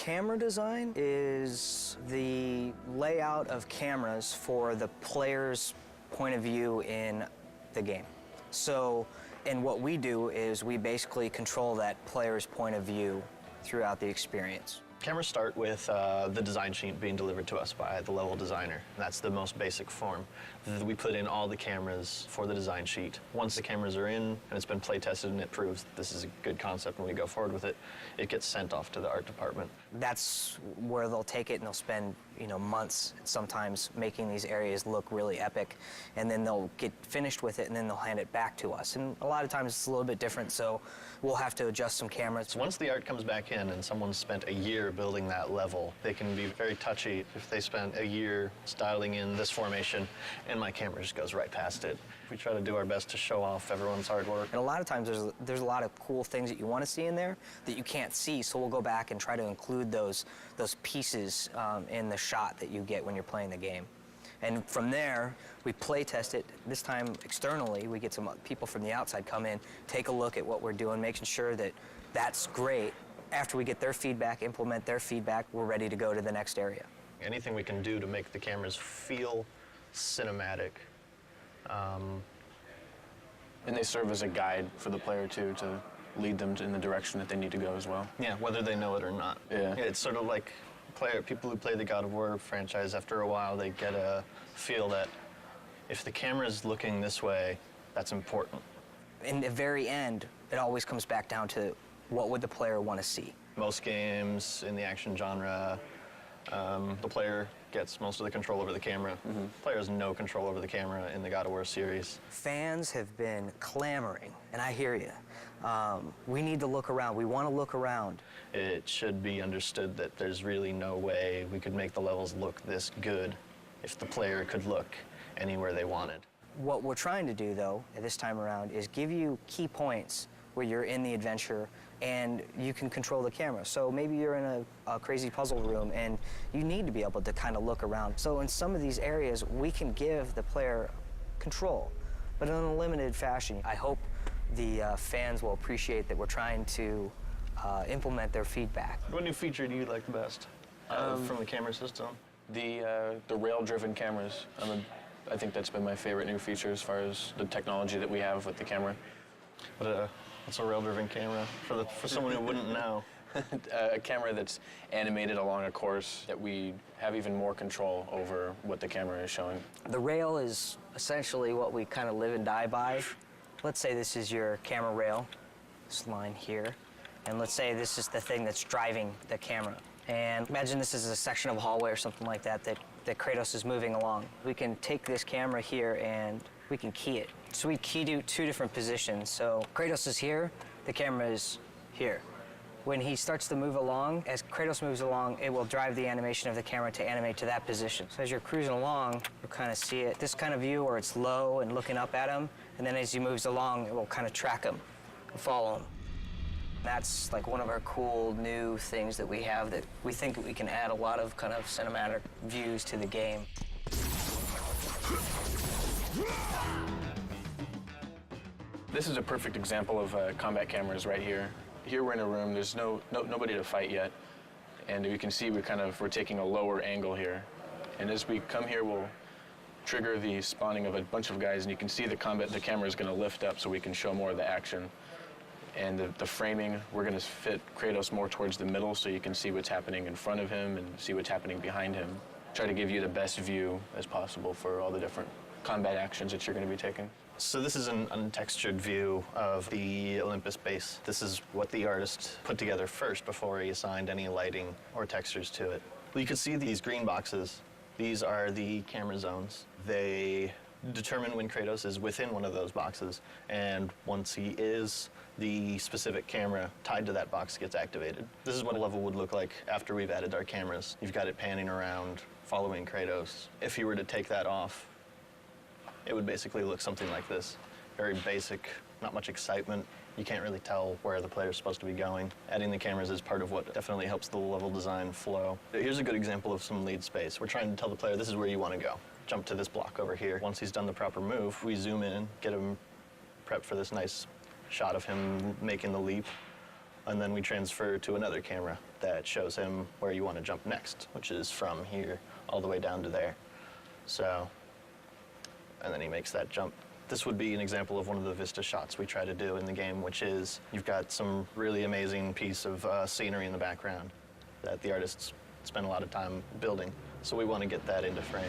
Camera design is the layout of cameras for the player's point of view in the game. So, and what we do is we basically control that player's point of view throughout the experience. Cameras start with the design sheet being delivered to us by the level designer. That's the most basic form. We put in all the cameras for the design sheet. Once the cameras are in and it's been play tested and it proves that this is a good concept and we go forward with it, it gets sent off to the art department. That's where they'll take it and they'll spend, months sometimes making these areas look really epic, and then they'll get finished with it and then they'll hand it back to us. And a lot of times it's a little bit different, so we'll have to adjust some cameras. So once the art comes back in and someone's spent a year building that level, they can be very touchy if they spent a year styling in this formation and my camera just goes right past it. We try to do our best to show off everyone's hard work. And a lot of times there's a lot of cool things that you want to see in there that you can't see, so we'll go back and try to include those pieces in the shot that you get when you're playing the game. And from there, we play test it. This time externally, we get some people from the outside come in, take a look at what we're doing, making sure that that's great. After we get their feedback, implement their feedback, we're ready to go to the next area. Anything we can do to make the cameras feel cinematic. And they serve as a guide for the player, too, to lead them in the direction that they need to go as well. Yeah, whether they know it or not. Yeah. It's sort of like people who play the God of War franchise, after a while, they get a feel that if the camera's looking this way, that's important. In the very end, it always comes back down to what would the player want to see. Most games in the action genre, the player gets most of the control over the camera. The player has no control over the camera in the God of War series. Fans have been clamoring, and I hear you. We need to look around. We want to look around. It should be understood that there's really no way we could make the levels look this good if the player could look anywhere they wanted. What we're trying to do, though, at this time around, is give you key points where you're in the adventure and you can control the camera. So maybe you're in a crazy puzzle room and you need to be able to kind of look around. So in some of these areas, we can give the player control, but in a limited fashion. I hope the fans will appreciate that we're trying to implement their feedback. What new feature do you like the best from the camera system? The rail-driven cameras. I think that's been my favorite new feature as far as the technology that we have with the camera. What's a rail-driven camera for someone who wouldn't know? A camera that's animated along a course that we have even more control over what the camera is showing. The rail is essentially what we kind of live and die by. Let's say this is your camera rail, this line here, and let's say this is the thing that's driving the camera. And imagine this is a section of a hallway or something like that Kratos is moving along. We can take this camera here and we can key it. So we key to two different positions. So Kratos is here, the camera is here. When he starts to move along, as Kratos moves along, it will drive the animation of the camera to animate to that position. So as you're cruising along, you'll kind of see it, this kind of view where it's low and looking up at him, and then as he moves along, it will kind of track him and follow him. That's like one of our cool new things that we have that we think we can add a lot of kind of cinematic views to the game. This is a perfect example of combat cameras right here. Here we're in a room, there's nobody to fight yet. And you can see we're taking a lower angle here. And as we come here, we'll trigger the spawning of a bunch of guys, and you can see the camera is gonna lift up so we can show more of the action. And the framing, we're gonna fit Kratos more towards the middle so you can see what's happening in front of him and see what's happening behind him. Try to give you the best view as possible for all the different combat actions that you're gonna be taking. So this is an untextured view of the Olympus base. This is what the artist put together first before he assigned any lighting or textures to it. Well, you can see these green boxes. These are the camera zones. They determine when Kratos is within one of those boxes, and once he is, the specific camera tied to that box gets activated. This is what a level would look like after we've added our cameras. You've got it panning around, following Kratos. If you were to take that off, it would basically look something like this. Very basic, not much excitement. You can't really tell where the player's supposed to be going. Adding the cameras is part of what definitely helps the level design flow. Here's a good example of some lead space. We're trying to tell the player this is where you want to go. Jump to this block over here. Once he's done the proper move, we zoom in, get him prepped for this nice shot of him making the leap. And then we transfer to another camera that shows him where you want to jump next, which is from here all the way down to there. So, and then he makes that jump. This would be an example of one of the vista shots we try to do in the game, which is you've got some really amazing piece of scenery in the background that the artists spend a lot of time building. So we want to get that into frame.